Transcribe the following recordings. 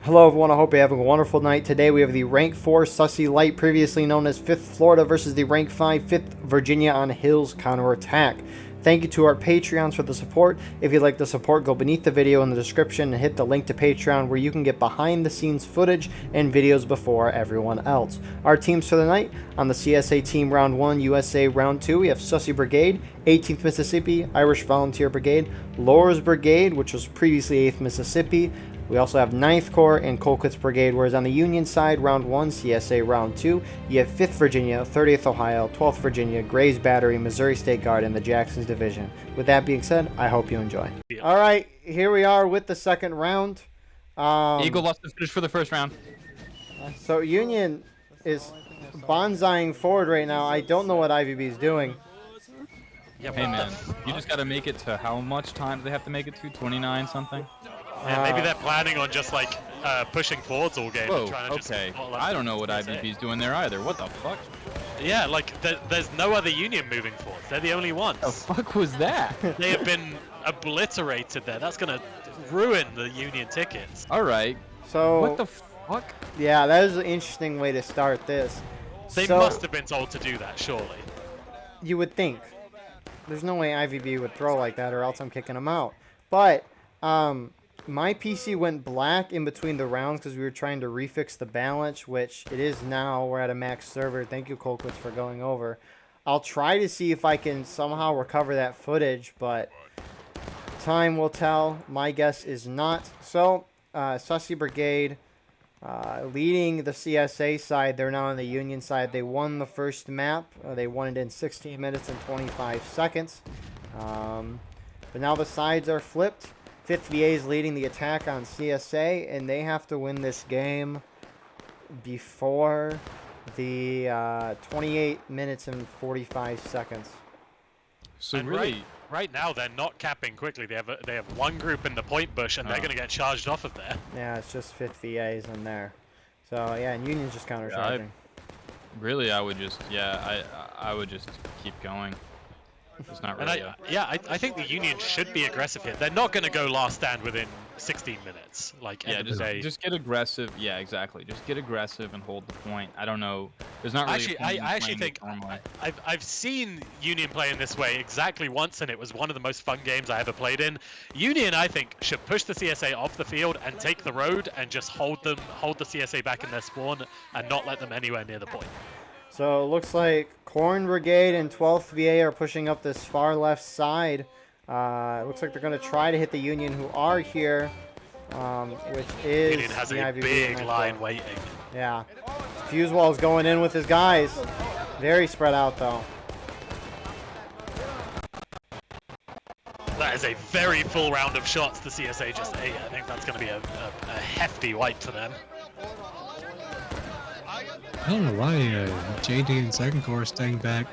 Hello everyone, I hope you're having a wonderful night. Today we have the Rank 4 Sussy Light, previously known as 5th Florida, versus the Rank 5 5th Virginia on Hills counterattack. Thank you to our Patreons for the support. If you'd like the support, go beneath the video in the description and hit the link to Patreon where you can get behind the scenes footage and videos before everyone else. Our teams for the night: on the CSA team round 1, USA round 2, we have Sussy Brigade, 18th Mississippi, Irish Volunteer Brigade, Laura's Brigade, which was previously 8th Mississippi. We also have 9th Corps and Colquitt's Brigade, whereas on the Union side, round 1, CSA round 2, you have 5th Virginia, 30th Ohio, 12th Virginia, Gray's Battery, Missouri State Guard, and the Jacksons Division. With that being said, I hope you enjoy. All right, here we are with the second round. Eagle lost his finish for the first round. So Union is bonsaiing forward right now. I don't know what IVB is doing. Hey man, you just gotta make it to how much time do they have to make it to? 29 something? Yeah, maybe they're planning on just like pushing forwards all game. Whoa, and trying to okay. Just I don't know what IVB's doing there either. What the fuck? Yeah, like there's no other Union moving forwards. They're the only ones. The fuck was that? They have been obliterated there. That's gonna ruin the Union tickets. Alright. So What the fuck? yeah, that is an interesting way to start this. They must have been told to do that, surely. You would think. There's no way IVB would throw like that, or else I'm kicking him out. But my PC went black in between the rounds because we were trying to refix the balance, which it is now. We're at a max server. Thank you, Colquitt, for going over. I'll try to see if I can somehow recover that footage, but time will tell. My guess is not. So, Sussy Brigade leading the CSA side. They're now on the Union side. They won the first map. They won it in 16 minutes and 25 seconds. But now the sides are flipped. 5th VA is leading the attack on CSA, and they have to win this game before the 28 minutes and 45 seconds. So and really, right now they're not capping quickly. They have one group in the point bush, and they're gonna get charged off of there. Yeah, it's just 5th VAs in there. So yeah, and Union's just counter-charging. really, I would just, I would just keep going. It's not really. I think the Union should be aggressive here. They're not gonna go last stand within 16 minutes. Like Yeah, just get aggressive. Yeah, exactly. Just get aggressive and hold the point. I don't know. There's not really. I actually think I've seen Union play in this way exactly once, and it was one of the most fun games I ever played in. Union, I think, should push the CSA off the field and take the road and just hold the CSA back in their spawn and not let them anywhere near the point. So it looks like Corn Brigade and 12th VA are pushing up this far left side. It looks like they're going to try to hit the Union, who are here, which is Union has the a IVB big line waiting. Yeah. Fusewall's going in with his guys. Very spread out, though. That is a very full round of shots the CSA just ate. I think that's going to be a hefty wipe for them. I don't know why JD and Second Corps are staying back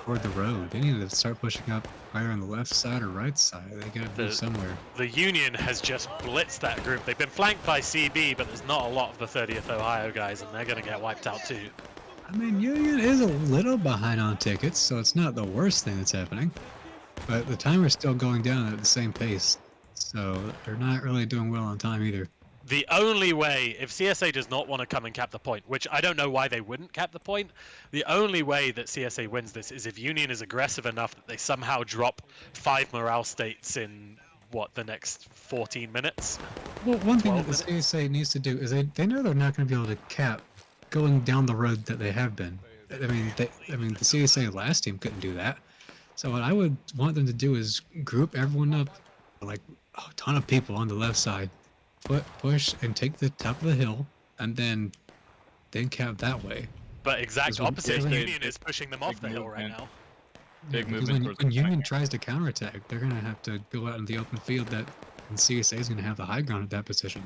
toward the road. They need to start pushing up either on the left side or right side. They gotta be somewhere. The Union has just blitzed that group. They've been flanked by CB, but there's not a lot of the 30th Ohio guys, and they're going to get wiped out too. I mean, Union is a little behind on tickets, so it's not the worst thing that's happening. But the timer's still going down at the same pace, so they're not really doing well on time either. The only way, if CSA does not want to come and cap the point, which I don't know why they wouldn't cap the point, the only way that CSA wins this is if Union is aggressive enough that they somehow drop 5 morale states in, what, the next 14 minutes? Well, one thing that the CSA needs to do is they know they're not going to be able to cap going down the road that they have been. I mean, the CSA last team couldn't do that. So what I would want them to do is group everyone up, like a ton of people on the left side. Push and take the top of the hill, and then cap that way. But exact opposite, Union is pushing them off the hill right now. Big movement. When Union tries to counterattack, they're gonna have to go out in the open field. And CSA is gonna have the high ground at that position.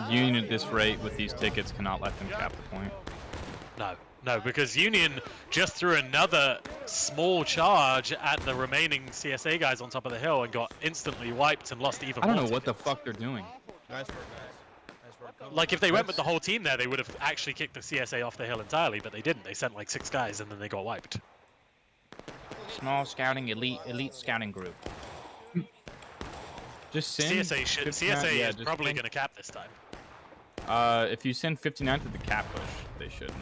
Union at this rate with these tickets cannot let them cap the point. No, because Union just threw another small charge at the remaining CSA guys on top of the hill and got instantly wiped and lost even more. I don't know tickets. what the fuck they're doing. Nice work, guys. Nice work. Like, if they went with the whole team there, they would have actually kicked the CSA off the hill entirely, but they didn't. They sent like 6 guys and then they got wiped. Small scouting, elite scouting group. Just send. CSA should. 59 CSA yeah, is just probably send- going to cap this time. If you send 59 to the cap push, they shouldn't.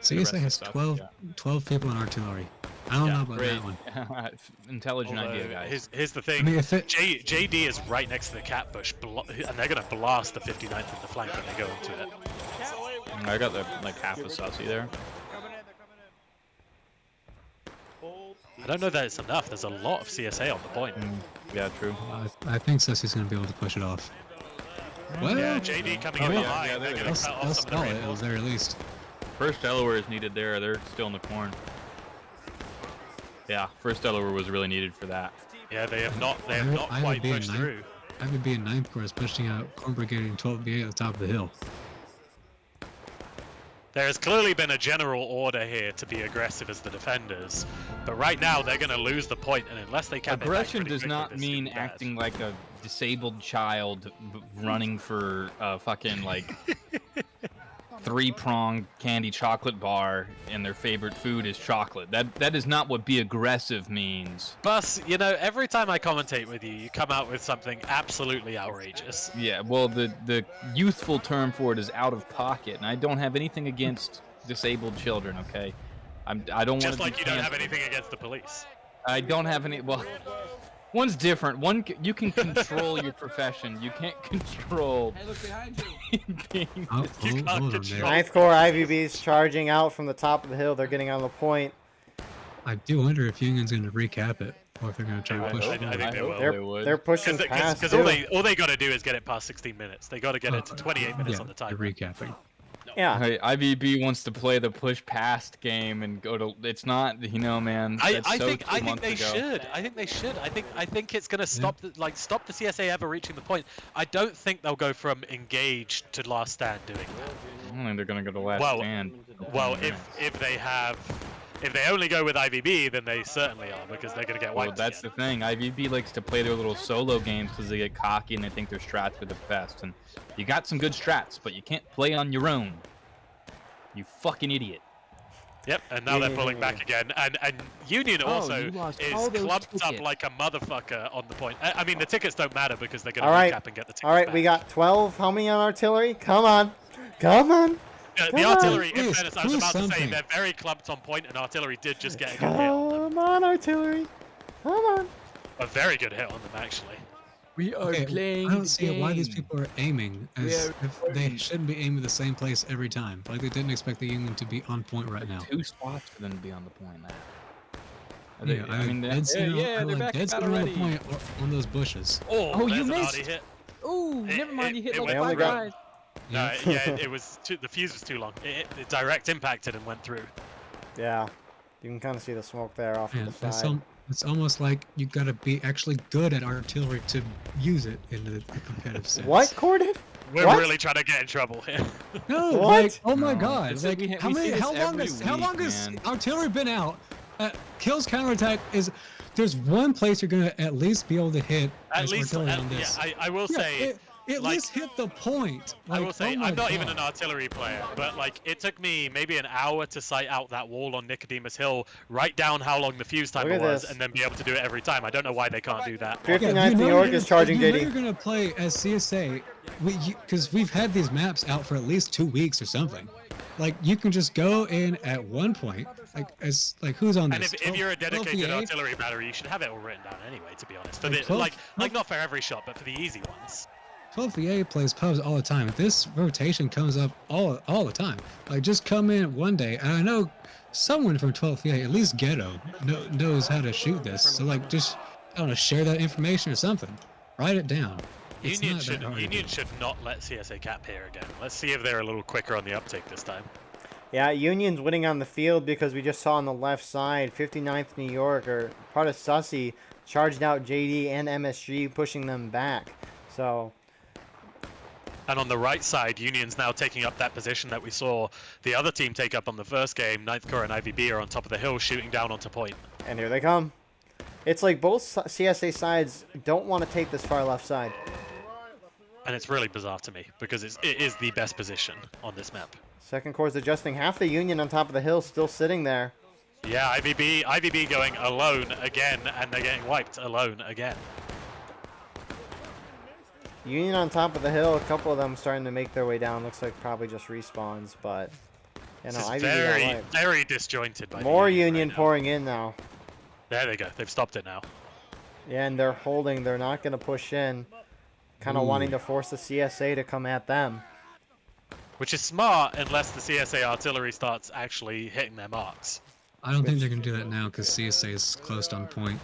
CSA rest has stuff, 12, yeah. 12 people in artillery. I don't know about Great. that one. Intelligent idea, Although, guys. here's the thing. I mean, if it, JD is right next to the cap bush, and they're going to blast the 59th in the flank when they go into it. I got like half a sussy there. I don't know that it's enough. There's a lot of CSA on the point. Yeah, true. I think Sussy's going to be able to push it off. Well, Yeah, JD coming in yeah, behind. yeah, they're they're going they'll, to cut they'll off some of stall the it at the reinforcements. very least. First Delaware is needed there. They're still in the corn. Yeah, first Delaware was really needed for that. Yeah, they have not I would quite be in pushed ninth. through. I would be in 9th Corps pushing out Corn Brigade and 12th BA at the top of the hill. There has clearly been a general order here to be aggressive as the defenders, but right now they're going to lose the point, and unless they cap it back Aggression pretty does quickly, not this mean could be bad. acting like a disabled child running for a fucking like 3-pronged candy chocolate bar and their favorite food is chocolate. That is not what be aggressive means. Bus, you know, every time I commentate with you, you come out with something absolutely outrageous. Yeah, well the youthful term for it is out of pocket, and I don't have anything against disabled children, okay? I don't want to Just like you don't have anything against the police. I don't have any. Well, one's different. You can control your profession. You can't control. Hey, look behind you. being Oh, You hold can't on control- there. Ninth Corps IVBs charging out from the top of the hill. They're getting on the point. I do wonder if Union's going to recap it, or if they're going to try I to push hope- it. I think they will. they would. They're pushing past Because too. all they got to do is get it past 16 minutes. They got to get it to 28 minutes Yeah, on the they're time. recapping. Yeah. Hey, IVB wants to play the push past game and go to. It's not, man. I that's so think 2 months they ago. should. I think they should. I think it's gonna stop the CSA ever reaching the point. I don't think they'll go from engaged to last stand doing that. I don't think they're gonna go to last Well, stand. Well, if they only go with IVB, then they certainly are because they're gonna get Well, wiped. that's again. the thing. IVB likes to play their little solo games because they get cocky and they think their strats are the best. And you got some good strats, but you can't play on your own. You fucking idiot. Yep, and now they're pulling back again, and Union also you lost is all those clumped up tickets. like a motherfucker on the point. I mean, the tickets don't matter because they're gonna All right. recap and get the tickets All right, back. we got 12. How many on artillery? Come on. Come on. The Come artillery, on, in please, fairness, I was do about to say something. they're very clumped on point, and artillery did just get a good hit on them. Come on, artillery. Come on. A very good hit on them, actually. We are Okay, I don't see why these people are aiming as if they shouldn't be aiming the same place every time. Like they didn't expect the Union to be on point right now. 2 spots for them to be on the point now. Yeah, I mean, dead center, they're back dead about center on the already. point or on those bushes. Oh, you there's an missed. arty hit. Oh, It- never mind. You hit it like went 5 through. guys. No, yeah, it was the fuse was too long. It direct impacted and went through. Yeah. You can kind of see the smoke there off Yeah, to the it's, side. it's almost like you gotta be actually good at artillery to use it in the competitive sense. What, Corden? We're What? really trying to get in trouble here. No, What? like, oh my No. god! It's Like, like we how see many? this How long every has? How week, long has man. artillery been out? Kills counterattack is. There's one place you're gonna at least be able to hit At as least, artillery yeah, on this. I will say. At like- least hit the point. I will Like, say, oh my I'm not even God. an artillery player, but like it took me maybe an hour to sight out that wall on Nicodemus Hill, write down how long the fuse timer Look at was, this. and then be able to do it every time. I don't know why they can't do that. 59th you New know York you're is gonna- charging you know JD. you're gonna play as CSA, because we've had these maps out for at least 2 weeks or something. Like you can just go in at one point, like who's on And this? if you're a 12 dedicated VA? artillery battery, you should have it all written down anyway. To be honest, for Like the 12 like not for every shot, but for the easy ones. 12th VA plays pubs all the time. This rotation comes up all the time. Like just come in one day, and I know someone from 12th VA, at least Ghetto, knows how to shoot this. So like just I don't know, share that information or something. Write it down. It's Union not that hard to Union do. should not let CSA cap here again. Let's see if they're a little quicker on the uptake this time. Yeah, Union's winning on the field because we just saw on the left side, 59th New York, or part of Sussy, charged out JD and MSG, pushing them back. So, And on the right side, Union's now taking up that position that we saw the other team take up on the first game. 9th Corps and IVB are on top of the hill shooting down onto point. and here they come. It's like both CSA sides don't want to take this far left side. And it's really bizarre to me because it is the best position on this map. Second Corps is adjusting. Half the Union on top of the hill still sitting there. Yeah, IVB going alone again, and they're getting wiped alone again. Union on top of the hill. A couple of them starting to make their way down. Looks like probably just respawns, but you know, This is IVB very, got wiped. very disjointed by the More Union Union right now. pouring in now. There they go. They've stopped it now. Yeah, and they're holding. They're not going to push in. Kind of wanting to force the CSA to come at them. Which is smart unless the CSA artillery starts actually hitting their marks. I don't think they're gonna do that now because CSA is closed on point.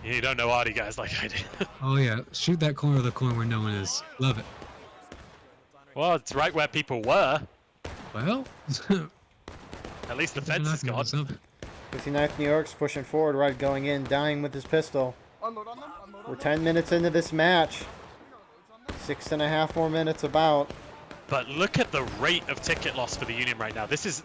You don't know Artie guys like I do. Oh yeah, shoot that corner of the coin where no one is. Love it. Well, it's right where people were. Well, At least the they're fence not is gonna do gone. something. 59th New York's pushing forward. Red going in, dying with his pistol. We're 10 minutes into this match. 6.5 more minutes about. But look at the rate of ticket loss for the Union right now. This is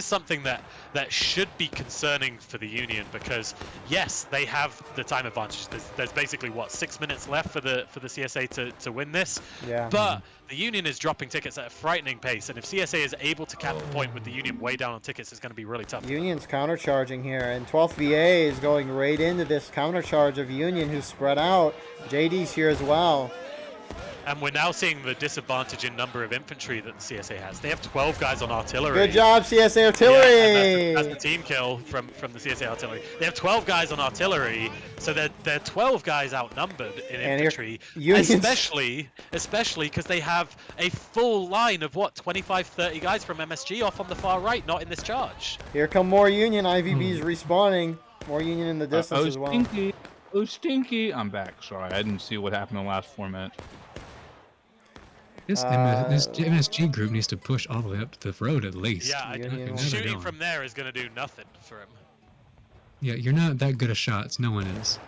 something that should be concerning for the Union because yes, they have the time advantage. There's basically what 6 minutes left for the CSA to win this. Yeah. But the Union is dropping tickets at a frightening pace, and if CSA is able to cap the point with the Union way down on tickets, it's going to be really tough. Union's countercharging here, and 12th VA is going right into this countercharge of Union, who's spread out. JD's here as well. And we're now seeing the disadvantage in number of infantry that the CSA has. They have 12 guys on artillery. Good job, CSA Artillery! Yeah, and that's the team kill from the CSA artillery. They have 12 guys on artillery, so they're 12 guys outnumbered in And infantry. Union's- Especially because they have a full line of what 25, 30 guys from MSG off on the far right, not in this charge. Here come more Union. IVB's respawning. More Union in the distance Oh, as well. stinky. Oh, stinky. I'm back. Sorry, I didn't see what happened in the last 4 minutes. This MSG group needs to push all the way up the road at least. Yeah, Union will- shooting Going. from there is going to do nothing for him. Yeah, you're not that good at shots. No one is.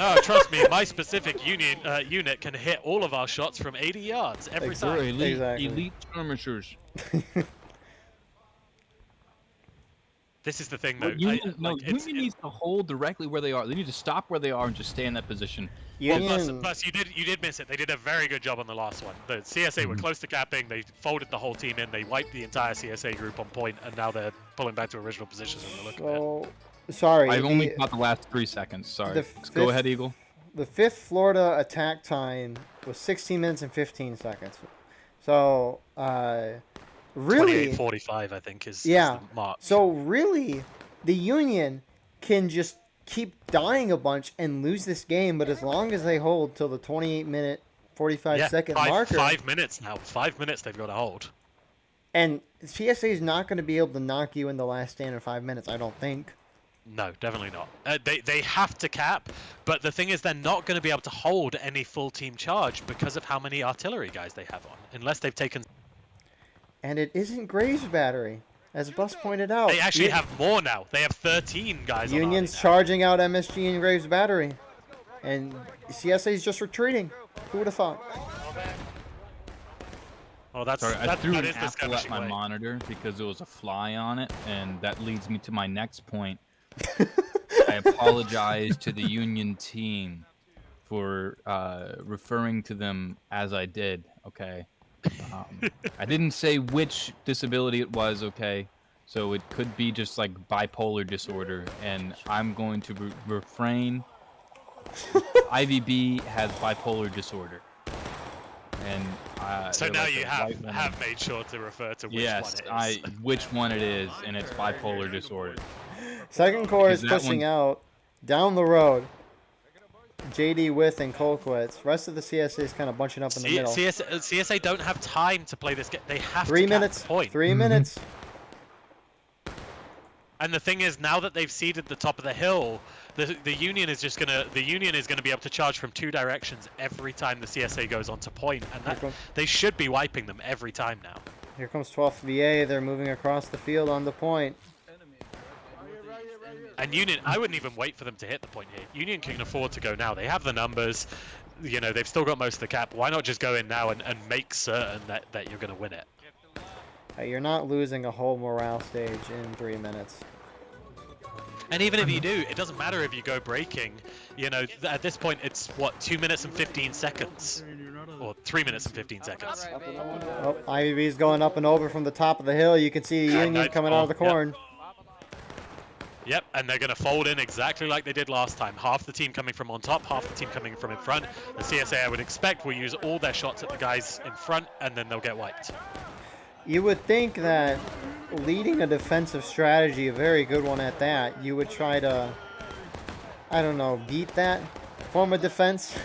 Oh, trust me, my specific unit can hit all of our shots from 80 yards every We're time. elite, Exactly. elite skirmishers. This is the thing, though. Union needs to hold directly where they are. They need to stop where they are and just stay in that position. Union, Plus, you did miss it. They did a very good job on the last one. The CSA were close to capping. They folded the whole team in. They wiped the entire CSA group on point, and now they're pulling back to original positions when we're looking at. so, sorry. I've only the- got the last 3 seconds. Sorry. the Go fifth- ahead, Eagle. The 5th Florida attack time was 16 minutes and 15 seconds. So, really, 28:45, I think, is Yeah. the mark. so really, the Union can just keep dying a bunch and lose this game, but as long as they hold till the 28-minute, 45-second marker, 5 minutes now. 5 minutes they've got to hold. and CSA is not going to be able to knock you in the last stand in 5 minutes, I don't think. No, definitely not. They have to cap, but the thing is they're not going to be able to hold any full team charge because of how many artillery guys they have on, unless they've taken... And it isn't Graves Battery, as Bus pointed out. They actually have more now. They have 13 guys on Union's army now. charging out MSG and Graves Battery, and CSA's just retreating. Who would have thought? Oh, that's Sorry, I that, threw that an is the apple at skirmishing my way. monitor because there was a fly on it, and that leads me to my next point. I apologize to the Union team for referring to them as I did, okay? I didn't say which disability it was, okay? So it could be just like bipolar disorder, and I'm going to refrain. IVB has bipolar disorder. And So they're now like you a white woman. have made sure to refer to which Yes, one it is. which one it is, and it's bipolar disorder. Second Corps is Because that pushing one- out down the road. JD With and Colquitt's. Rest of the CSA is kind of bunching up in the middle. CSA don't have time to play this game. They have 3 to cap minutes. the point. 3 minutes. And the thing is, now that they've seeded the top of the hill, the Union is gonna be able to charge from 2 directions every time the CSA goes onto point, and that, Okay. they should be wiping them every time now. Here comes 12th VA. They're moving across the field on the point. And Union, I wouldn't even wait for them to hit the point here. Union can afford to go now. They have the numbers. You know, they've still got most of the cap. Why not just go in now and make certain that you're going to win it? You're not losing a whole morale stage in 3 minutes. And even if you do, it doesn't matter if you go breaking. You know, at this point, it's, what, 2 minutes and 15 seconds? Or 3 minutes and 15 seconds. Oh, IVB's going up and over from the top of the hill. You can see the Yeah, Union coming out of the yeah. corn. Yep, and they're going to fold in exactly like they did last time. Half the team coming from on top, half the team coming from in front. The CSA, I would expect, will use all their shots at the guys in front, and then they'll get wiped. You would think that leading a defensive strategy, a very good one at that, you would try to, I don't know, beat that form of defense.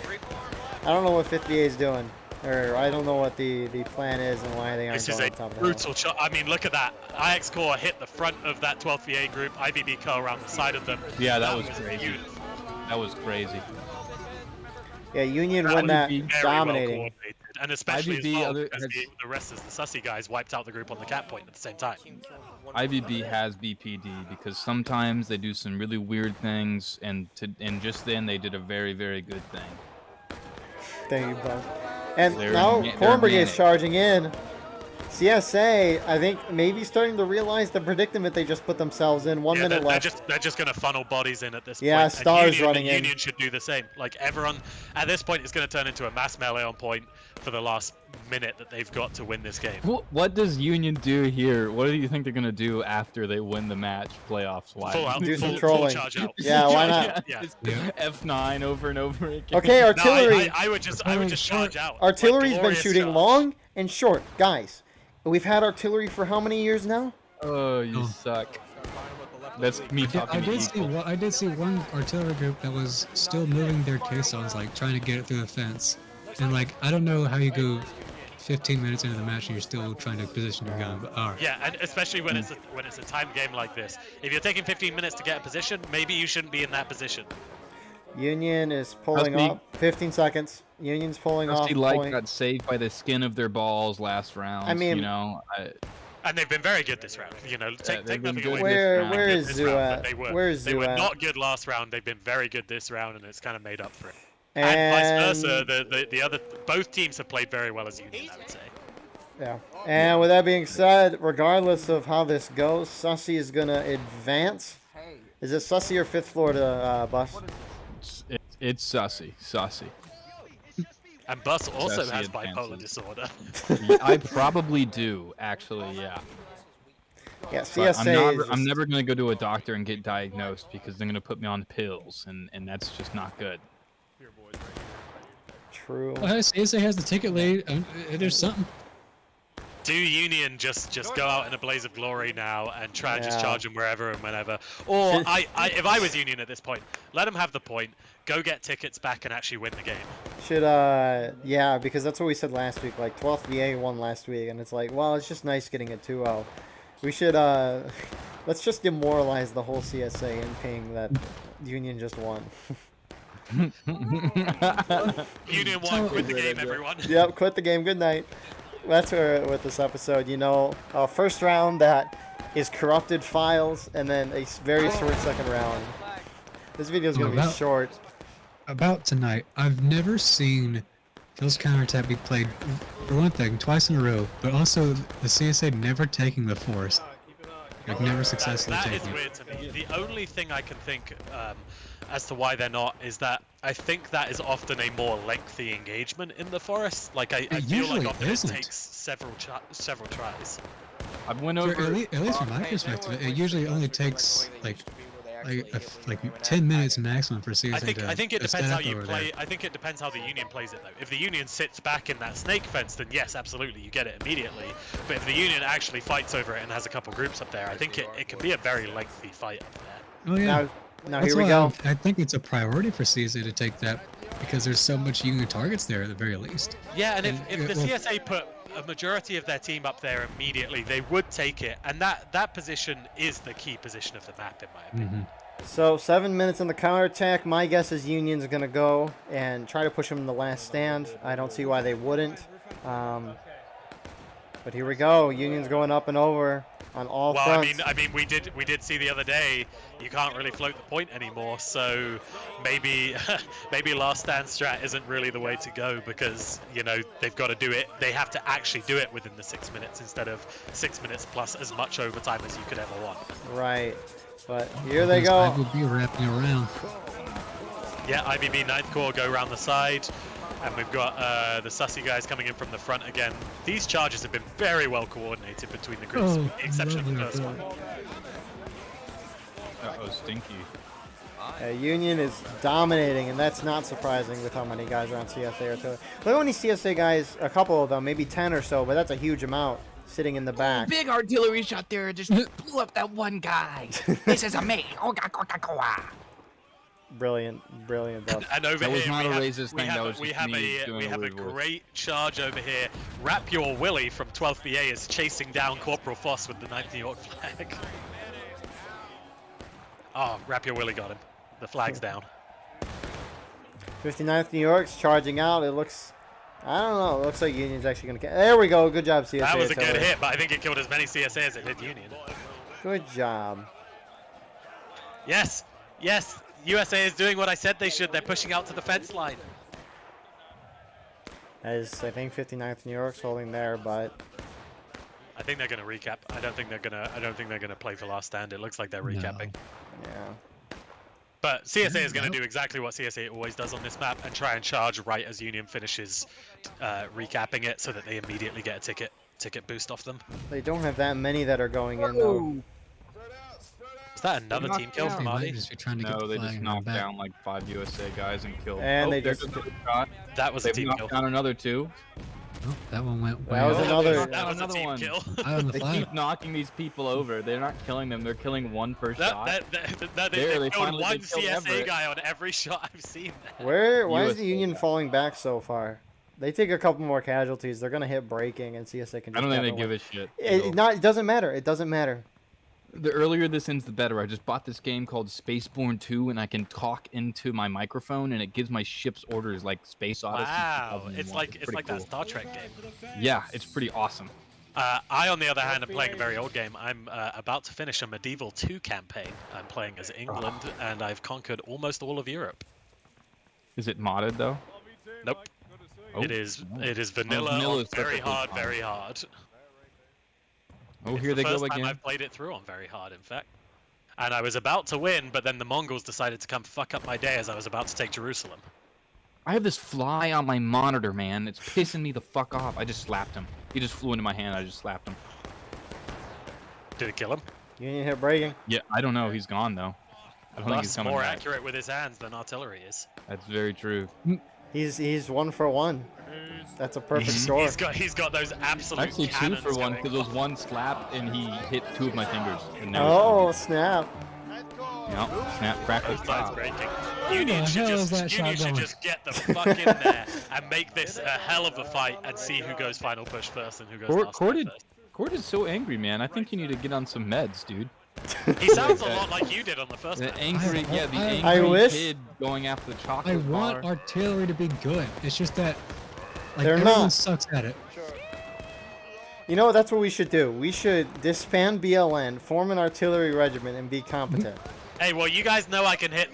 I don't know what 50A is doing. Or I don't know what the plan is and why they aren't This is going a on top of the hill. brutal shot. I mean, look at that. IX Core hit the front of that 12th VA group. IVB Co around the side of them. Yeah, that was crazy. beautiful. That was crazy. Yeah, Union That won would that be very dominating. well coordinated. And especially IVB as well, other- because the rest of the sussy guys wiped out the group on the cap point at the same time. IVB has BPD because sometimes they do some really weird things, and just then they did a very, very good thing. Thank you, Buzz. And They're now they're Cornberg is manic. charging in. CSA, I think, maybe starting to realize the predicament they just put themselves in. 1 Yeah, minute they're left. just going to funnel bodies in at this Yeah, point. And Stars Union, running in. Union should do the same. Like everyone, at this point, it's going to turn into a mass melee on point for the last minute that they've got to win this game. What does Union do here? What do you think they're gonna do after they win the match, playoffs wise? Full out, Do some full trolling. charge out. Yeah, why not? Yeah. Just Yeah. F9 over and over again. Okay, No, artillery. I would just charge out. Like, Artillery's been glorious shooting charge. long and short. Guys, we've had artillery for how many years now? Oh, you Oh. suck. That's me I talking to did see equal. I did see one artillery group that was still moving their caissons, like trying to get it through the fence. And like, I don't know how you go 15 minutes into the match and you're still trying to position your gun, but alright. Yeah, and especially when it's a time game like this. If you're taking 15 minutes to get a position, maybe you shouldn't be in that position. Union is pulling Rusty- up. 15 seconds. Union's pulling off. Rusty Light pulling- got saved by the skin of their balls last round. I mean- you know, And they've been very good this round. You know, take they've been nothing good away. this Where round. where Good is this Zoo round, but at? Where is they Zoo were at? not good last round. They've been very good this round, and it's kind of made up for it. And And vice versa, the other both teams have played very well as Union, I would say. Yeah. And with that being said, regardless of how this goes, Sussy is gonna advance. Is it Sussy or fifth floor to Bus? It's sussy. And Bus also Sassy has advances. bipolar disorder. Yeah, I probably do, actually. Yeah. Yeah, But CSA. is I'm just- never gonna go to a doctor and get diagnosed because they're gonna put me on pills, and that's just not good. True. Well, CSA has the ticket lead. There's something. Do Union just go out in a blaze of glory now and try and just Yeah. charge them wherever and whenever? Or if I was Union at this point, let them have the point, go get tickets back and actually win the game. Should yeah, because that's what we said last week. Like 12th VA won last week, and it's like, well, it's just nice getting a 2-0. We should let's just demoralize the whole CSA and ping that Union just won. Union won, quit the game, everyone. Yep, quit the game. Good night. That's where with this episode. You know, first round that is corrupted files, and then a very short second round. This video is gonna be About- short. About tonight, I've never seen Phil's counterattack be played, for one thing, twice in a row, but also the CSA never taking the force. Like, never successfully That is taking it. weird to me. The only thing I can think as to why they're not is that I think that is often a more lengthy engagement in the forest. Like I feel usually like often isn't. it takes several tries. I went For- over. at least from my perspective, it usually only takes like 10 minutes maximum for CSA I think to it to depends set how up you over play. there. I think it depends how the Union plays it though. If the Union sits back in that snake fence, then yes, absolutely, you get it immediately. But if the Union actually fights over it and has a couple groups up there, I think it can be a very lengthy fight up there. Oh yeah. Now That's here we why go. I think it's a priority for CSA to take that because there's so much Union targets there at the very least. Yeah, and if And, the well- CSA put a majority of their team up there immediately, they would take it, and that position is the key position of the map, in my opinion. So 7 minutes on the counterattack. My guess is Union's gonna go and try to push them in the last stand. I don't see why they wouldn't. But here we go. Union's going up and over on all Well, fronts. I mean, we did see the other day you can't really float the point anymore, so maybe maybe last stand strat isn't really the way to go because you know they've got to do it. They have to actually do it within the 6 minutes instead of 6 minutes plus as much overtime as you could ever want. Right. But here they I go. will be wrapping around. Yeah, IVB 9th Corps go around the side, and we've got the Sussy guys coming in from the front again. These charges have been very well coordinated between the groups, with the exception of the first one. Oh, stinky. Union is dominating, and that's not surprising with how many guys are on CSA artillery. Look how many CSA guys, a couple of them, maybe 10 or so, but that's a huge amount sitting in the back. Big artillery shot there just blew up that one guy. This is a me. Oh, Brilliant, brilliant. Buff. And over That was here not we a have, racist we thing, have, that was we just have me a doing we a have a weird voice. great charge over here. Wrap Your Willie from 12th BA is chasing down Corporal Foss with the 9th New York flag. Oh, Wrap Your Willie got him. The flag's down. 59th New York's charging out. It looks, I don't know. It looks like Union's actually going to. There we go. Good job, CSA. That was a good artillery. hit, but I think it killed as many CSA as it did Union. Good job. Yes, yes. USA is doing what I said they should. They're pushing out to the fence line. As I think 59th New York's holding there, but I think they're going to recap. I don't think they're going to play for last stand. It looks like they're recapping. yeah. But CSA is going to do exactly what CSA always does on this map and try and charge right as Union finishes recapping it so that they immediately get a ticket boost off them. They don't have that many that are going in though. Is that another knocked team kill down. from They might Artie? just be trying to get No, the they flag just in their knocked back. down like 5 USA guys and killed. And they there's just- a good shot. That was a They've team knocked kill. down another 2. Oh, that one went way That was out. another- That was a Another team one. kill. Eye on the They flag. keep knocking these people over. They're not killing them. They're killing one per shot. They They killed finally one did kill CSA Everett. guy on every shot I've seen. Why is the USA Union guy. falling back so far? They take a couple more casualties. They're gonna hit breaking, and CSA can. Just I don't think have they it give win. a shit. It doesn't matter. It doesn't matter. The earlier this ends, the better. I just bought this game called Spaceborne 2, and I can talk into my microphone, and it gives my ship's orders like Space Odyssey. Wow, 2001. it's like pretty that cool. Star Trek game. Yeah, it's pretty awesome. I, on the other hand, am playing a very old game. I'm about to finish a Medieval 2 campaign. I'm playing as England, and I've conquered almost all of Europe. Is it modded though? Nope. Oh, It is no. vanilla, vanilla on is very perfectly hard, fine. very hard. Oh, It's here the they go first time again. I've played it through on very hard, in fact. And I was about to win, but then the Mongols decided to come fuck up my day as I was about to take Jerusalem. I have this fly on my monitor, man. It's pissing me the fuck off. I just slapped him. He just flew into my hand. I just slapped him. Did it kill him? Union hit breaking. Yeah, I don't know. He's gone though. I don't think he's Thus, coming more back. accurate with his hands than artillery is. That's very true. He's 1 for 1. That's a perfect score. He's got those absolute Actually, 2 cannons for 1 going. because it was one slap and he hit 2 of my fingers. And now Oh snap! Yep, snap, crackle, Both sides pop. breaking. the Union should hell is that just shot Union should going? just get the fuck in there and make this a hell of a fight and see who goes final push first and who goes last stand first. Cord is so angry, man. I think you need to get on some meds, dude. He sounds a lot like you did on the first The match. angry, yeah, the I angry wish- kid going after the I chocolate want bar. artillery to be good. It's just that like They're everyone not. sucks at it. You know, that's what we should do. We should disband BLN, form an artillery regiment, and be competent. Hey, well, you guys know I can hit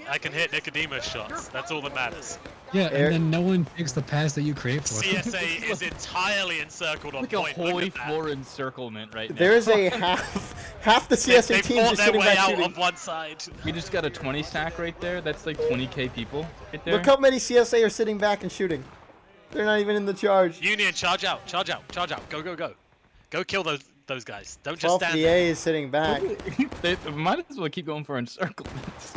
Nicodemus shots. That's all that matters. Yeah, Air- and then no one takes the pass that you create for them. CSA is entirely encircled on Like a point. Look holy at that. floor encirclement right now. There is a half the CSA They team fought just their sitting way back out shooting. of one side. We just got a 20 stack right there. That's like 20k people right there. Look how many CSA are sitting back and shooting. They're not even in the charge. Union, charge out, charge out, charge out. Go, go, go. Go kill those guys. Don't just 12th stand there. VA is sitting back. They might as well keep going for encirclements.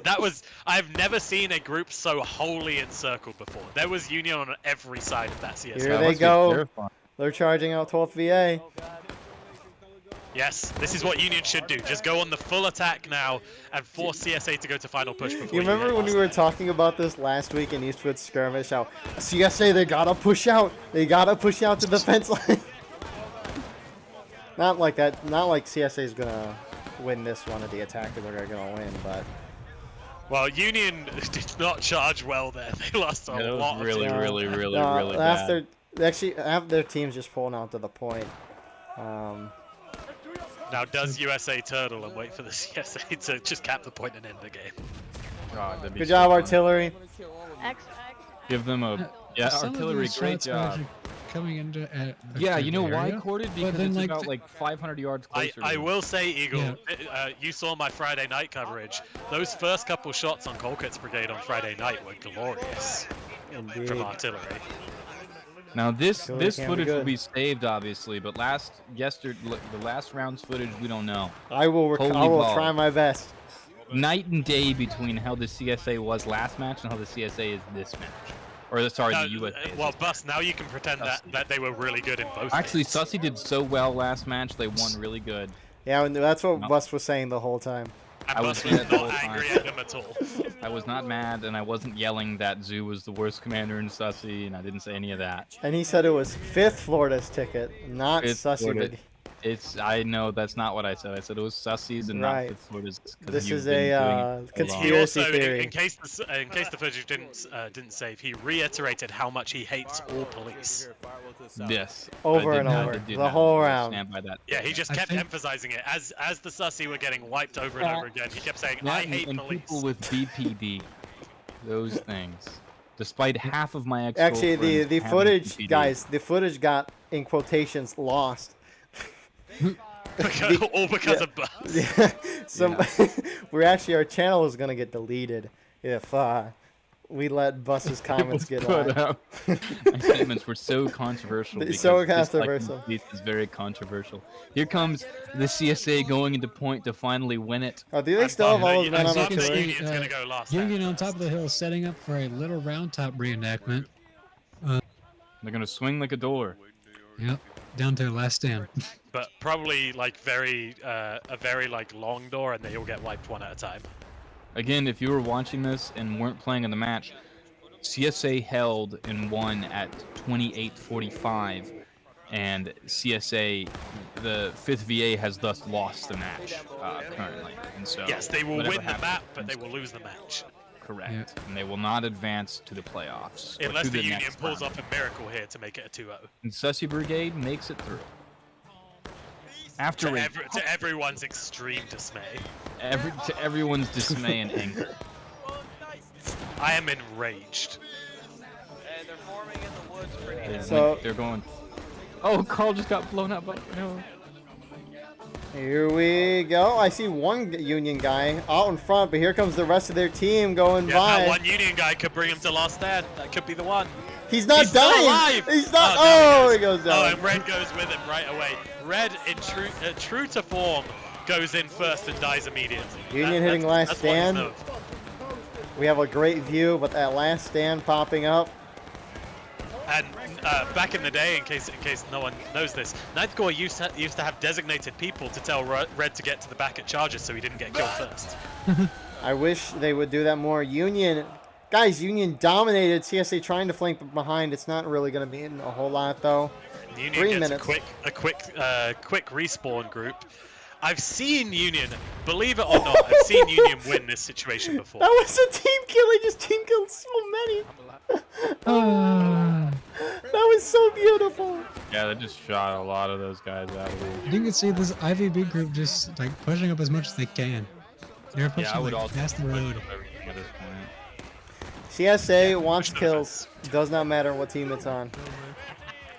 That was. I've never seen a group so wholly encircled before. There was Union on every side of that CSA. Here That they must be go. terrifying. They're charging out 12th VA. Yes, this is what Union should do. Just go on the full attack now and force CSA to go to final push before You remember hit when we last were stand. talking about this last week in Eastwood Skirmish? How CSA, they gotta push out. They gotta push out to the fence line. Not like that. Not like CSA is gonna win this one at the attack, or they're gonna win. But Well, Union did not charge well there. They lost a Yeah, that lot was really, of really, really, no, really that's bad. actually half their team's just pulling out to the point. Now, does USA turtle and wait for the CSA to just cap the point and end the game? God, that'd be Good so job, fun. artillery. Give them a Some of artillery. these Great shots are job. actually coming into a Yeah, good you know why, area. Corded? But Because then, it's like, about like 500 yards closer. I to them. will say, Eagle, Yeah. you saw my Friday night coverage. Those first couple shots on Colquitt's brigade on Friday night were glorious Indeed. from artillery. Now this Killer this can be footage will good. be saved, obviously, but the last round's footage we don't know. I will Holy try ball. my best. Night and day between how the CSA was last match and how the CSA is this match. Or sorry, No, the USA. is well, this Bus, now you can pretend that they were really good in both. Actually, games. Sussy did so well last match. They won really good. Yeah, and that's what No. Bus was saying the whole time. And I was Bus saying was that the not whole angry time. at them at all. I was not mad, and I wasn't yelling that Zoo was the worst commander in Sussy, and I didn't say any of that. And he said it was 5th Florida's ticket, not Fifth Sussy. Florida- Big. I know that's not what I said. I said it was Sussy's and Right. not Fifth Florida's. 'cause This you've is been doing a it so long. He conspiracy also, theory. in case the footage didn't save, he reiterated how much he hates all police. Yes. Over I did and not- I over, did do the that. whole I round. Stand by that. Yeah, he just I kept think- emphasizing it as the Sussy were getting wiped over and over again. He kept saying, "I That hate and police." people with BPD, those things. Despite half of my ex Actually, the footage, guys, the footage got, in quotations, lost. All because of Bus. Yeah, our channel is gonna get deleted if we let Bus's comments get live. My statements were so controversial. It's because so disliking controversial. police is very controversial. Here comes the CSA going into point to finally win it. Oh, do they still have all those men I on thought artillery? that Union's gonna go last. Union on top of the hill setting up for a little round top reenactment. They're gonna swing like a door. Yep, down to the last stand. But probably like a very like long door, and they all get wiped one at a time. Again, if you were watching this and weren't playing in the match, CSA held and won at 28-45, and CSA, the 5th VA, has thus lost the match currently. And so Yes, they will whatever win the happens, map, but they will lose the match. correct, Yeah. and they will not advance to the playoffs. or Unless to the Union next pulls round. off a miracle here to make it a 2-0. And Sussy Brigade makes it through. After To everyone's extreme dismay. to everyone's dismay and anger. I am enraged. They're going. Oh, Carl just got blown up. No. Here we go. I see one Union guy out in front, but here comes the rest of their team going Yeah, by. that one Union guy could bring him to last stand. That could be the one. He's not He's still dying. alive! He's not. Oh, Oh, no, he goes Oh, down. and Red goes with him right away. Red, in true to form, goes in first and dies immediately. Union hitting last that's what he's stand. known. We have a great view, but that last stand popping up. And back in the day, in case no one knows this, 9th Corps used to have designated people to tell Red to get to the back at charges so he didn't get killed first. I wish they would do that more. Union, guys, Union dominated. CSA trying to flank behind. It's not really going to be in a whole lot though. Union 3 gets minutes. a quick respawn group. I've seen Union, believe it or not, I've seen Union win this situation before. That was a team kill. They just team killed so many. That was so beautiful. Yeah, they just shot a lot of those guys out of here. You can see this IVB group just like pushing up as much as they can. They're pushing Yeah, I would like also past the road. everything at this point. CSA wants Push kills. Does not matter what team it's on.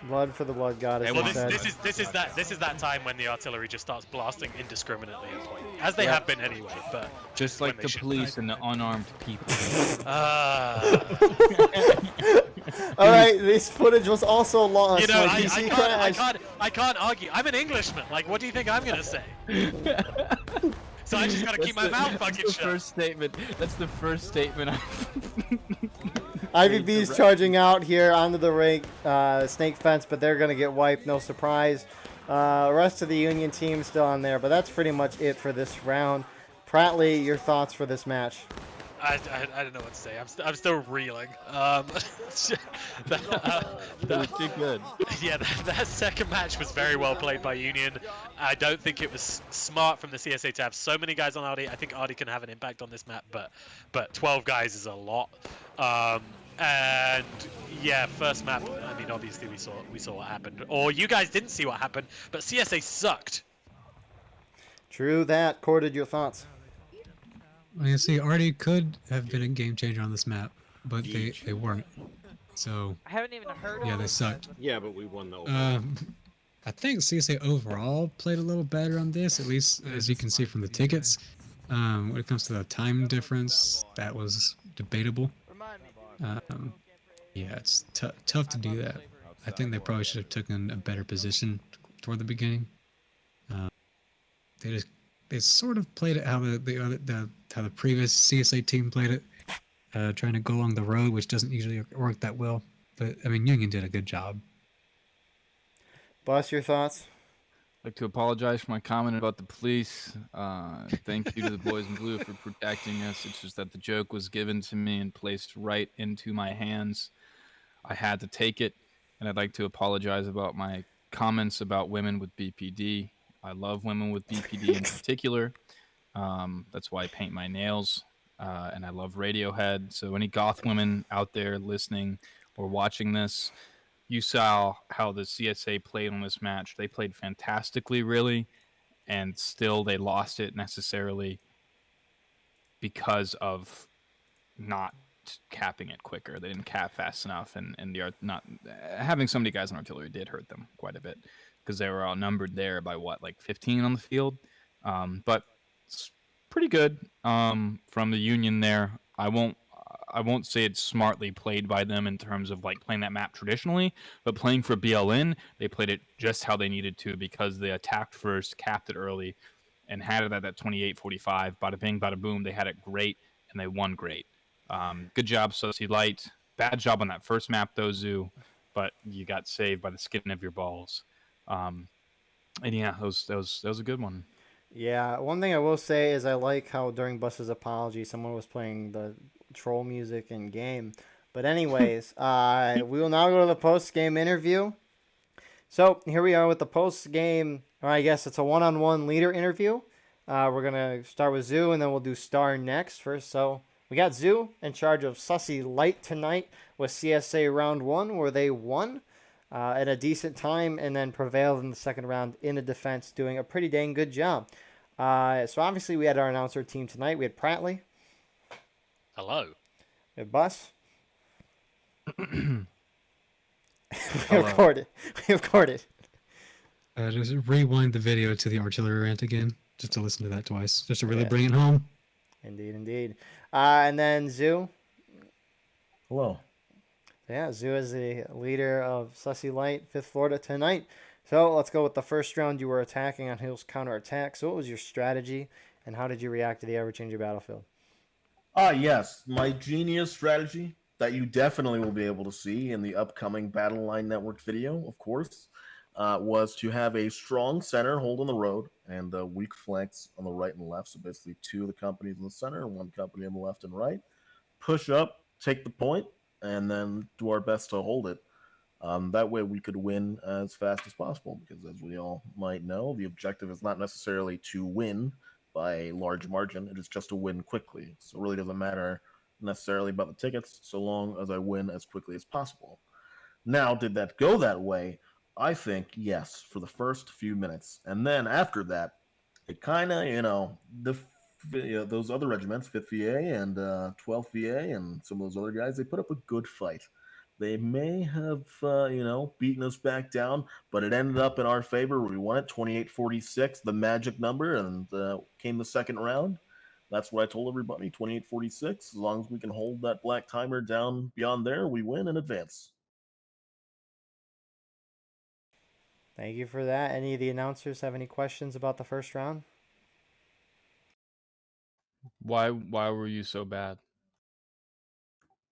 Blood for the blood god, as Hey, you Well, well, said. this is that time when the artillery just starts blasting indiscriminately at point, as they Yeah. have been anyway. But Just when like they the should. police and the unarmed people. All right, this footage was also lost. you know, My I PC crashed. can't argue. I'm an Englishman. Like, what do you think I'm gonna say? So I just gotta keep my mouth fucking That's the shut. first statement. That's the first statement. IVB's charging out here onto the ring, snake fence, but they're gonna get wiped. No surprise. Rest of the Union team still on there, but that's pretty much it for this round. Pratly, your thoughts for this match? I don't know what to say. I'm still reeling. They were too good. Yeah, that second match was very well played by Union. I don't think it was smart from the CSA to have so many guys on Artie. I think Artie can have an impact on this map, but 12 guys is a lot. And yeah, first map. I mean, obviously we saw what happened, or you guys didn't see what happened. But CSA sucked. True that. Corded, your thoughts? Well, you see, Artie could have been a game changer on this map, but they weren't. So I haven't even heard of yeah, they this sucked. Yeah, but we won the I think CSA overall played a little better on this, at least as you can see from the tickets. When it comes to the time difference, that was debatable. Remind me. Yeah, it's tough to do that. I think they probably should have taken a better position toward the beginning. They sort of played it how how the previous CSA team played it, trying to go along the road, which doesn't usually work that well. But I mean, Union did a good job. Boss, your thoughts? I'd like to apologize for my comment about the police. Thank you to the boys in blue for protecting us. It's just that the joke was given to me and placed right into my hands. I had to take it, and I'd like to apologize about my comments about women with BPD. I love women with BPD in particular. That's why I paint my nails, and I love Radiohead. So any goth women out there listening or watching this, you saw how the CSA played on this match. They played fantastically, really, and still they lost it necessarily because of not capping it quicker. They didn't cap fast enough, and the not having so many guys in artillery did hurt them quite a bit because they were outnumbered there by what, like 15 on the field. But it's pretty good from the Union there. I won't say it's smartly played by them in terms of like playing that map traditionally, but playing for BLN, they played it just how they needed to because they attacked first, capped it early, and had it at that 28-45. Bada bing, bada boom. They had it great, and they won great. Good job, Sussy Light. Bad job on that first map, though, Zoo, but you got saved by the skin of your balls. And yeah, that was a good one. Yeah, one thing I will say is I like how during Bus's apology, someone was playing the troll music in game. But anyways, we will now go to the post-game interview. So here we are with the post-game, or I guess it's a one-on-one leader interview. We're going to start with Zoo, and then we'll do Star next first. So we got Zoo in charge of Sussy Light tonight with CSA Round 1, where they won at a decent time and then prevailed in the second round in the defense, doing a pretty dang good job. So obviously we had our announcer team tonight. We had Pratly. Hello. We had Bus. Hello. We recorded. Just rewind the video to the artillery rant again, just to listen to that twice, just to really bring it home. Indeed. And then Zoo. Hello. Yeah, Zoo is the leader of Sussy Light, 5th Florida tonight. So let's go with the first round. You were attacking on Hill's counterattack. So what was your strategy, and how did you react to the ever-changing battlefield? Yes. My genius strategy that you definitely will be able to see in the upcoming Battle Line Network video, of course, was to have a strong center holding the road and weak flanks on the right and left. So basically 2 of the companies in the center and 1 company on the left and right. Push up, take the point, and then do our best to hold it. That way we could win as fast as possible, because as we all might know, the objective is not necessarily to win by a large margin. It is just to win quickly. So it really doesn't matter necessarily about the tickets, so long as I win as quickly as possible. Now, did that go that way? I think yes, for the first few minutes. And then after that, it kind of, those other regiments, 5th VA and 12th VA and some of those other guys, they put up a good fight. They may have, beaten us back down, but it ended up in our favor. We won it 28-46, the magic number, and came the second round. That's what I told everybody, 28-46. As long as we can hold that black timer down beyond there, we win and advance. Thank you for that. Any of the announcers have any questions about the first round? Why were you so bad?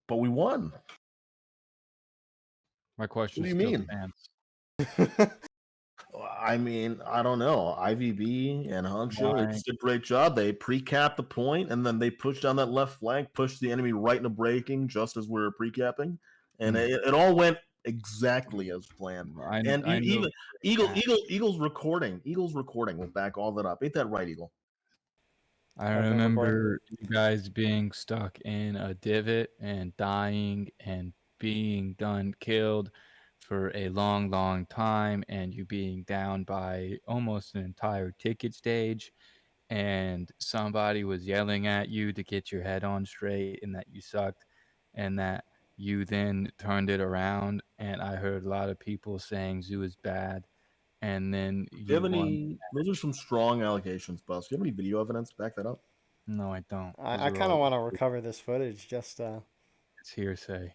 But we won. My question What is do you still mean? stands. I mean, I don't know. IVB and Honcho, they Why? just did a great job. They pre-capped the point, and then they pushed down that left flank, pushed the enemy right into breaking just as we were pre-capping, and it all went exactly as planned. I And know even that. Eagle's recording will back all that up. Ain't that right, Eagle? I I've been recording. remember you guys being stuck in a divot and dying and being done killed for a long time, and you being down by almost an entire ticket stage, and somebody was yelling at you to get your head on straight and that you sucked, and that you then turned it around, and I heard a lot of people saying Zoo is bad, and then Do you you have won. any? Those are some strong allegations, Bus. Do you have any video evidence to back that up? No, I don't. I kind of want to recover this footage. It's hearsay.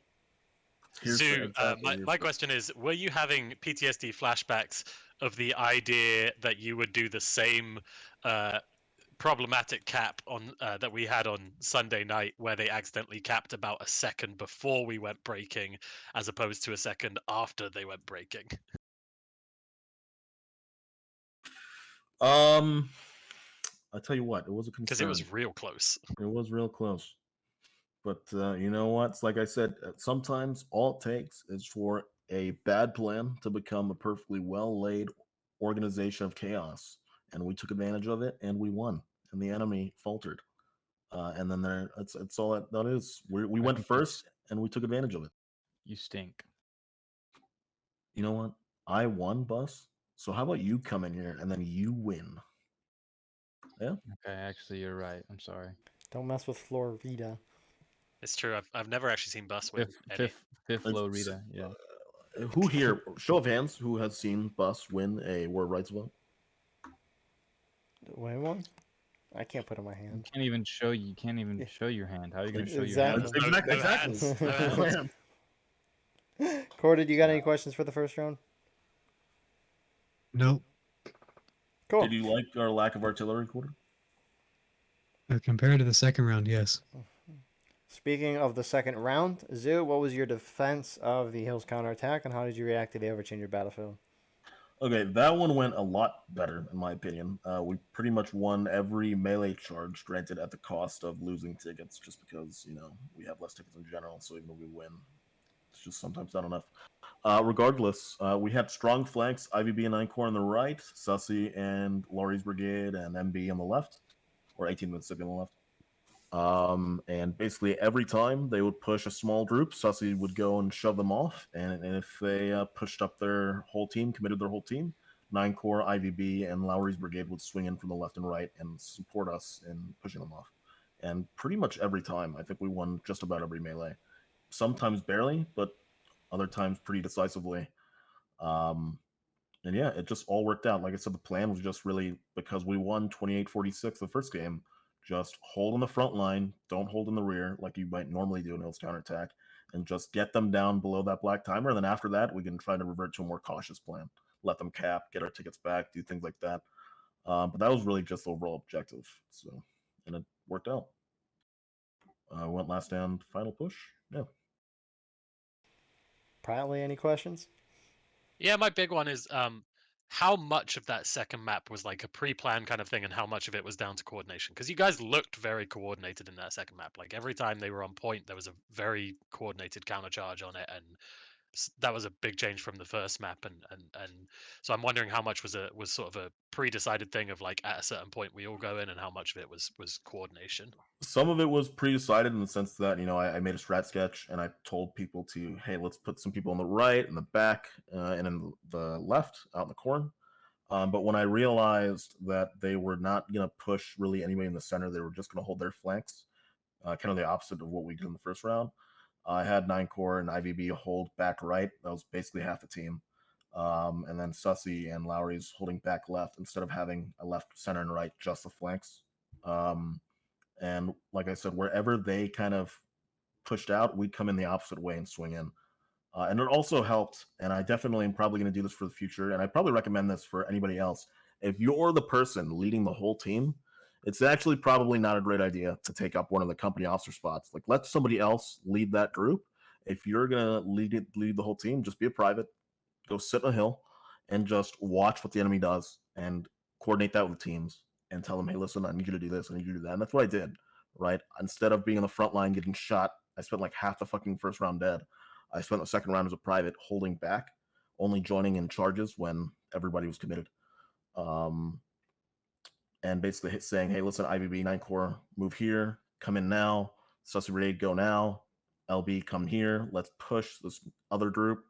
Sue, my question is, were you having PTSD flashbacks of the idea that you would do the same problematic cap on that we had on Sunday night, where they accidentally capped about a second before we went breaking, as opposed to a second after they went breaking? I tell you what, it was a concern. Because it was real close. It was real close. But you know what? It's like I said, sometimes all it takes is for a bad plan to become a perfectly well laid organization of chaos. And we took advantage of it and we won. And the enemy faltered. And then it's all that is. We went first and we took advantage of it. You stink. You know what? I won, Bus. So how about you come in here and then you win? Yeah. Okay, actually, you're right. I'm sorry. Don't mess with Florida. It's true. I've never actually seen Bus win. Fifth Florida. Yeah. Who here? Show of hands. Who has seen Bus win a War Rights vote? Wait, one? I can't put in my hand. You can't even show. You can't even show your hand. How are you going to show Exactly. your hand? Exactly. No hands. Corda, do you got any questions for the first round? Nope. Cool. Did you like our lack of artillery, Quarter? Compared to the second round, yes. Speaking of the second round, Zoo, what was your defense of the Hills counterattack, and how did you react to the ever-changing battlefield? Okay, that one went a lot better, in my opinion. We pretty much won every melee charge, granted at the cost of losing tickets, just because, we have less tickets in general, so even if we win, it's just sometimes not enough. Regardless, we had strong flanks, IVB and 9 Corps on the right, Sussy and Laurie's Brigade and MB on the left, or 18 Mississippi on the left. And basically every time they would push a small group, Sussy would go and shove them off. And if they pushed up their whole team, committed their whole team, 9 Corps, IVB, and Lowry's Brigade would swing in from the left and right and support us in pushing them off. And pretty much every time, I think we won just about every melee. Sometimes barely, but other times pretty decisively. And yeah, it just all worked out. Like I said, the plan was just really, because we won 28-46 the first game, just hold in the front line, don't hold in the rear like you might normally do in Hill's counterattack, and just get them down below that black timer. And then after that, we can try to revert to a more cautious plan. Let them cap, get our tickets back, do things like that. But that was really just the overall objective. So, and it worked out. Went last stand, final push. Yeah. Pratly, any questions? Yeah, my big one is how much of that second map was like a pre-planned kind of thing, and how much of it was down to coordination? Because you guys looked very coordinated in that second map. Like every time they were on point, there was a very coordinated countercharge on it, and that was a big change from the first map. And so I'm wondering how much was sort of a pre-decided thing of like at a certain point we all go in, and how much of it was coordination. Some of it was pre-decided in the sense that, I made a strat sketch and I told people to, hey, let's put some people on the right, in the back, and in the left, out in the corn. But when I realized that they were not going to push really anybody in the center, they were just going to hold their flanks, kind of the opposite of what we did in the first round. I had 9 Corps and IVB hold back right. That was basically half the team. And then Sussy and Lowry's holding back left instead of having a left, center, and right, just the flanks. And like I said, wherever they kind of pushed out, we'd come in the opposite way and swing in. And it also helped, and I definitely am probably going to do this for the future, and I probably recommend this for anybody else. If you're the person leading the whole team, it's actually probably not a great idea to take up one of the company officer spots. Like, let somebody else lead that group. If you're going to lead the whole team, just be a private, go sit on a hill, and just watch what the enemy does, and coordinate that with the teams, and tell them, hey, listen, I need you to do this, I need you to do that. And that's what I did, right? Instead of being on the front line getting shot, I spent like half the fucking first round dead. I spent the second round as a private, holding back, only joining in charges when everybody was committed. And basically saying, hey, listen, IVB, 9 Corps, move here, come in now, Sussy Brigade, go now, LB, come here, let's push this other group.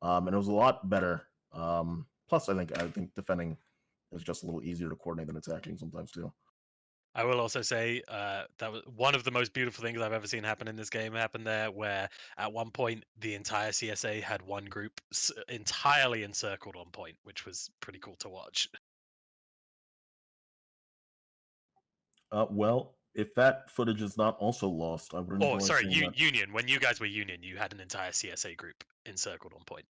And it was a lot better. Plus, I think defending is just a little easier to coordinate than attacking sometimes too. I will also say that was one of the most beautiful things I've ever seen happen in this game happened there, where at one point the entire CSA had one group entirely encircled on point, which was pretty cool to watch. Well, if that footage is not also lost, I would enjoy Oh, sorry, seeing that. Union. When you guys were Union, you had an entire CSA group encircled on point.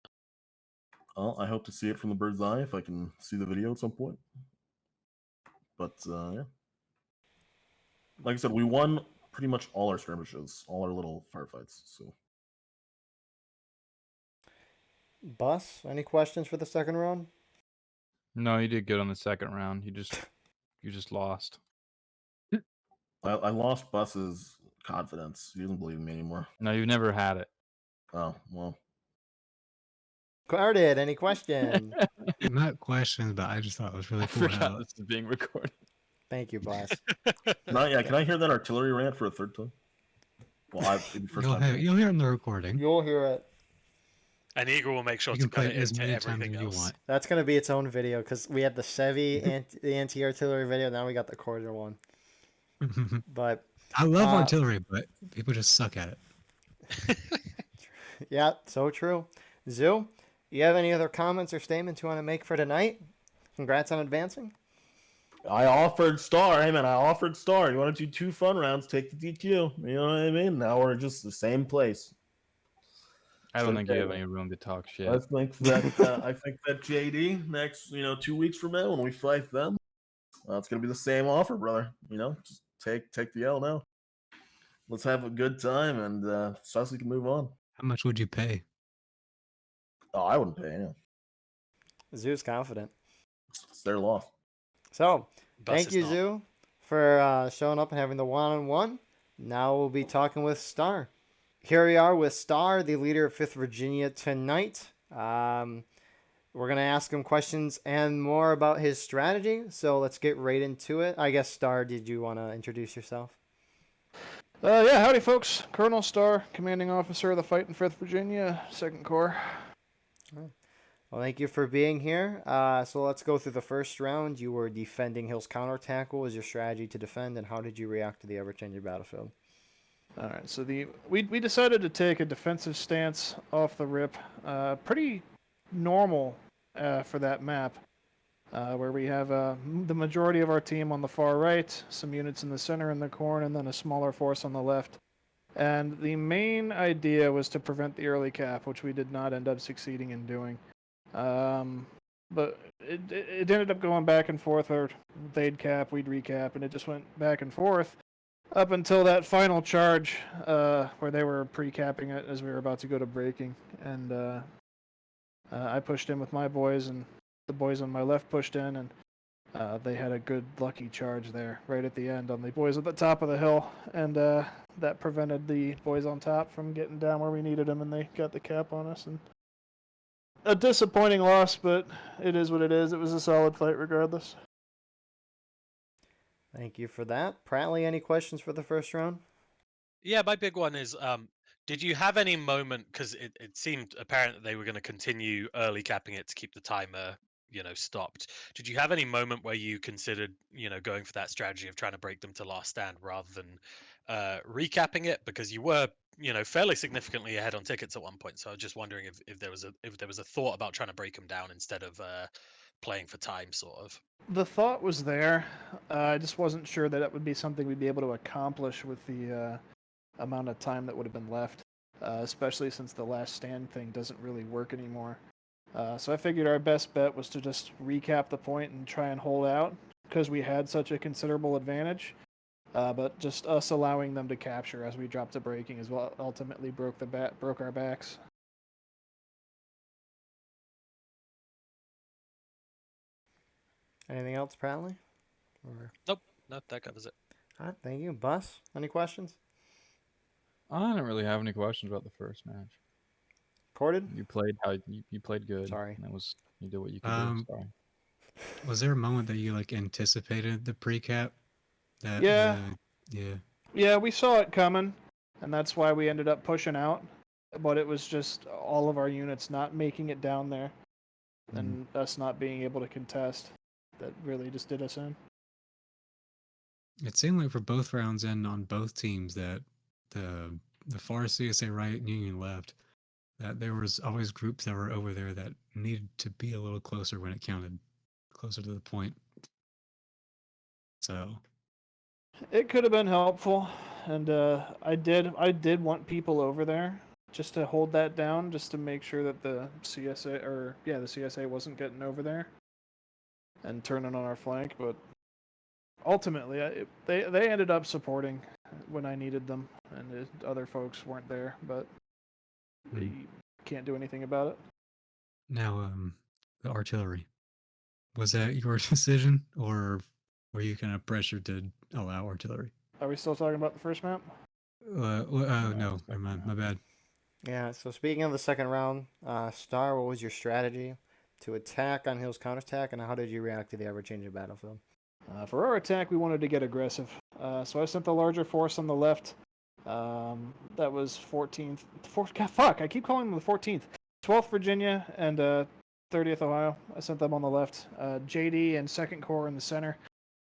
Well, I hope to see it from the bird's eye if I can see the video at some point. But yeah, like I said, we won pretty much all our skirmishes, all our little firefights. So Bus, any questions for the second round? No, you did good on the second round. You just lost. I lost Bus's confidence. He doesn't believe in me anymore. No, you've never had it. Oh well. Carded, any question? Not questions, but I just thought it was really I cool forgot how this is being recorded. Thank you, Bus. Not yet. Can I hear that artillery rant for a third time? Well, maybe first you'll time. hear it in the recording. You'll hear it. And Eagle will make sure You to can cut play it it as into many times everything as you else. want. That's going to be its own video because we had the Sevi the anti-artillery video. Now we got the cordial one. But I love artillery, but people just suck at it. yeah, so true. Zoo, you have any other comments or statements you want to make for tonight? Congrats on advancing. I offered Star. Hey man, I offered Star. You want to do 2 fun rounds? Take the DQ. You know what I mean? Now we're just the same place. I don't think you have Okay. any room to talk shit. I think that JD next 2 weeks from now when we fight them, it's gonna be the same offer, brother. Just take the L now. Let's have a good time and so we can move on. How much would you pay? Oh, I wouldn't pay. Yeah. Zoo's confident. It's their loss. So, Bus thank is you, not. Zoo, for showing up and having the one-on-one. Now we'll be talking with Star. Here we are with Star, the leader of 5th Virginia tonight. We're going to ask him questions and more about his strategy, so let's get right into it. I guess, Star, did you want to introduce yourself? Yeah, howdy, folks. Colonel Starr, commanding officer of the Fighting 5th Virginia, 2nd Corps. Well, thank you for being here. So let's go through the first round. You were defending Hill's counterattack. What was your strategy to defend, and how did you react to the ever-changing battlefield? All right, so we decided to take a defensive stance off the rip. Pretty normal for that map, where we have the majority of our team on the far right, some units in the center in the corner, and then a smaller force on the left. And the main idea was to prevent the early cap, which we did not end up succeeding in doing. But it ended up going back and forth, or they'd cap, we'd recap, and it just went back and forth up until that final charge where they were pre-capping it as we were about to go to breaking. And I pushed in with my boys, and the boys on my left pushed in, and they had a good lucky charge there right at the end on the boys at the top of the hill, and that prevented the boys on top from getting down where we needed them, and they got the cap on us. And a disappointing loss, but it is what it is. It was a solid fight regardless. Thank you for that. Pratly, any questions for the first round? Yeah, my big one is, did you have any moment, because it seemed apparent that they were going to continue early capping it to keep the timer, stopped. Did you have any moment where you considered, going for that strategy of trying to break them to last stand rather than recapping it? Because you were, fairly significantly ahead on tickets at one point. So I was just wondering if there was a thought about trying to break them down instead of playing for time, sort of. The thought was there. I just wasn't sure that it would be something we'd be able to accomplish with the amount of time that would have been left, especially since the last stand thing doesn't really work anymore. So I figured our best bet was to just recap the point and try and hold out, because we had such a considerable advantage. But just us allowing them to capture as we dropped to breaking is what ultimately broke our backs. Anything else, Pratly? Or... Nope, that covers it. All right, thank you. Bus, any questions? I don't really have any questions about the first match. Corded? You played you played good. Sorry. That was you did what you could do. Sorry. Was there a moment that you anticipated the pre-cap? Yeah. Yeah. Yeah, we saw it coming, and that's why we ended up pushing out. But it was just all of our units not making it down there, and us not being able to contest. That really just did us in. It seemed like for both rounds and on both teams that the far CSA right and Union left, that there was always groups that were over there that needed to be a little closer when it counted, closer to the point. So It could have been helpful, and I did want people over there just to hold that down, just to make sure that the CSA wasn't getting over there and turning on our flank. But ultimately, they ended up supporting when I needed them, and other folks weren't there. But you can't do anything about it. Now, the artillery. Was that your decision, or were you kind of pressured to allow artillery? Are we still talking about the first map? No, never mind. My bad. Yeah, so speaking of the second round, Star, what was your strategy to attack on Hill's counterattack, and how did you react to the ever-changing battlefield? For our attack, we wanted to get aggressive. So I sent the larger force on the left. That was 14th. God, fuck, I keep calling them the 14th. 12th Virginia and 30th Ohio. I sent them on the left. JD and 2nd Corps in the center.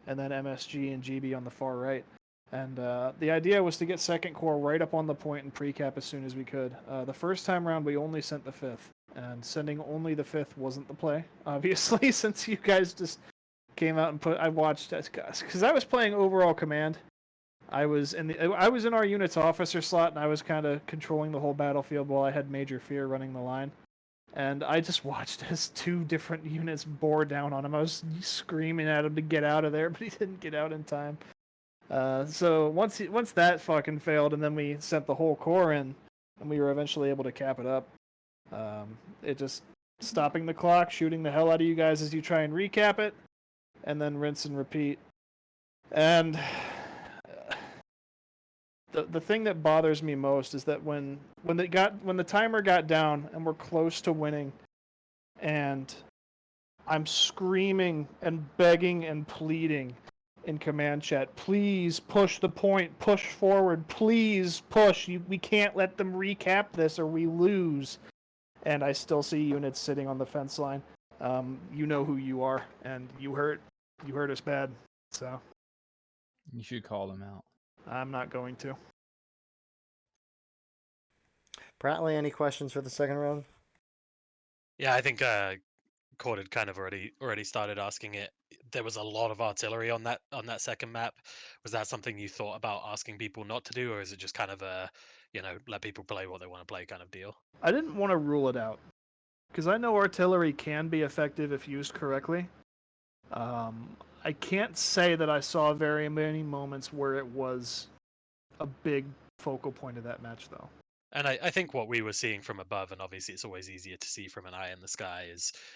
And then MSG and GB on the far right. And the idea was to get 2nd Corps right up on the point and pre-cap as soon as we could. The first time around, we only sent the 5th. And sending only the 5th wasn't the play, obviously, since you guys just came out and I watched because I was playing overall command. I was in our unit's officer slot, and I was kind of controlling the whole battlefield while I had Major Fear running the line. And I just watched as 2 different units bore down on him. I was screaming at him to get out of there, but he didn't get out in time. So once that fucking failed, and then we sent the whole corps in, and we were eventually able to cap it up. It just stopping the clock, shooting the hell out of you guys as you try and recap it, and then rinse and repeat. And the thing that bothers me most is that when the timer got down and we're close to winning, and I'm screaming and begging and pleading in command chat, please push the point, push forward, please push. We can't let them recap this or we lose. And I still see units sitting on the fence line. You know who you are, and you hurt us bad. So You should call them out. I'm not going to. Pratly, any questions for the second round? Yeah, I think Cord had kind of already started asking it. There was a lot of artillery on that second map. Was that something you thought about asking people not to do, or is it just kind of a, let people play what they want to play kind of deal? I didn't want to rule it out, because I know artillery can be effective if used correctly. I can't say that I saw very many moments where it was a big focal point of that match, though. And I think what we were seeing from above, and obviously it's always easier to see from an eye in the sky,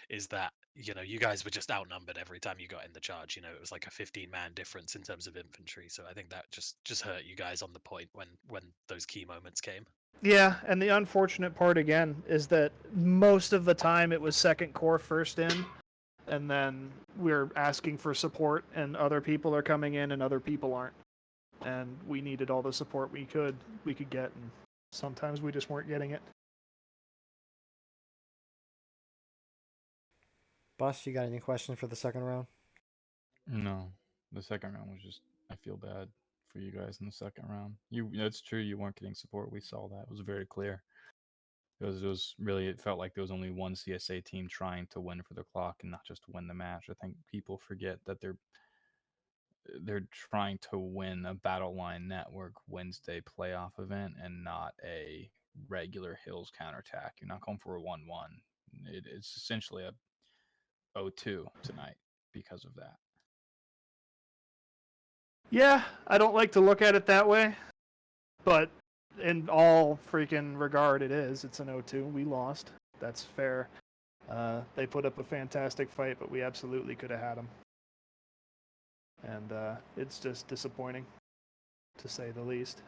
is that you guys were just outnumbered every time you got in the charge. It was like a 15-man difference in terms of infantry. So I think that just hurt you guys on the point when those key moments came. Yeah, and the unfortunate part again is that most of the time it was 2nd Corps first in, and then we're asking for support, and other people are coming in, and other people aren't. And we needed all the support we could get, and sometimes we just weren't getting it. Bus, you got any questions for the second round? No, the second round was just, I feel bad for you guys in the second round. It's true, you weren't getting support. We saw that. It was very clear. It felt like there was only one CSA team trying to win for the clock and not just win the match. I think people forget that they're trying to win a Battle Line Network Wednesday playoff event and not a regular Hills counterattack. You're not going for a 1-1. It's essentially a 0-2 tonight because of that. Yeah, I don't like to look at it that way, but in all freaking regard, it's an 0-2. We lost. That's fair. They put up a fantastic fight, but we absolutely could have had them. And it's just disappointing, to say the least.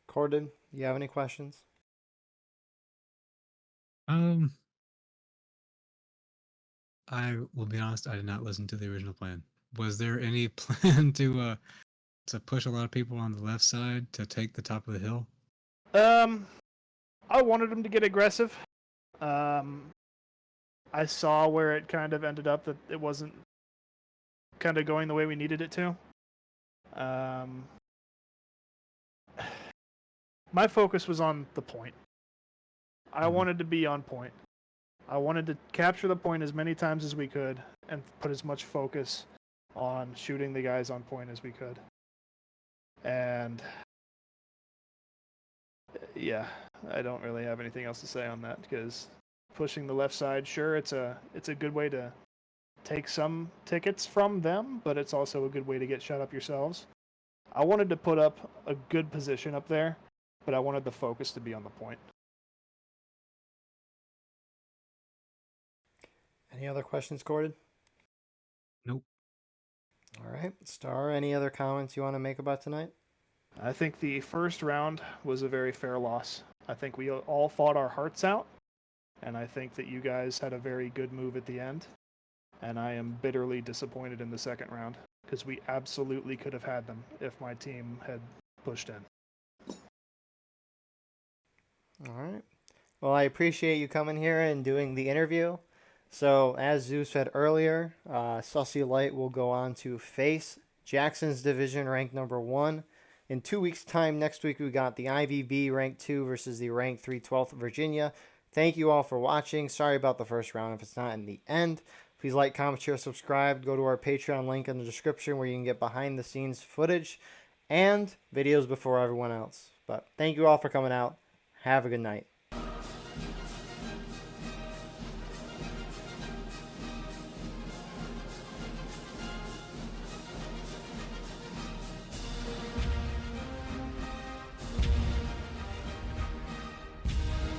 Corden, you have any questions? I will be honest, I did not listen to the original plan. Was there any plan to push a lot of people on the left side to take the top of the hill? I wanted them to get aggressive. I saw where it kind of ended up that it wasn't kind of going the way we needed it to. My focus was on the point. I wanted to be on point. I wanted to capture the point as many times as we could and put as much focus on shooting the guys on point as we could. And yeah, I don't really have anything else to say on that, because pushing the left side, sure, it's a good way to take some tickets from them, but it's also a good way to get shut up yourselves. I wanted to put up a good position up there, but I wanted the focus to be on the point. Any other questions, Gordon? Nope. All right. Star, any other comments you want to make about tonight? I think the first round was a very fair loss. I think we all fought our hearts out, and I think that you guys had a very good move at the end. And I am bitterly disappointed in the second round, because we absolutely could have had them if my team had pushed in. All right. Well, I appreciate you coming here and doing the interview. So, as Zeus said earlier, Sussy Light will go on to face Jackson's division, ranked number 1. In 2 weeks' time, next week, we got the IVB ranked 2 versus the ranked 312th Virginia. Thank you all for watching. Sorry about the first round if it's not in the end. Please like, comment, share, subscribe. Go to our Patreon link in the description where you can get behind-the-scenes footage and videos before everyone else. But thank you all for coming out. Have a good night.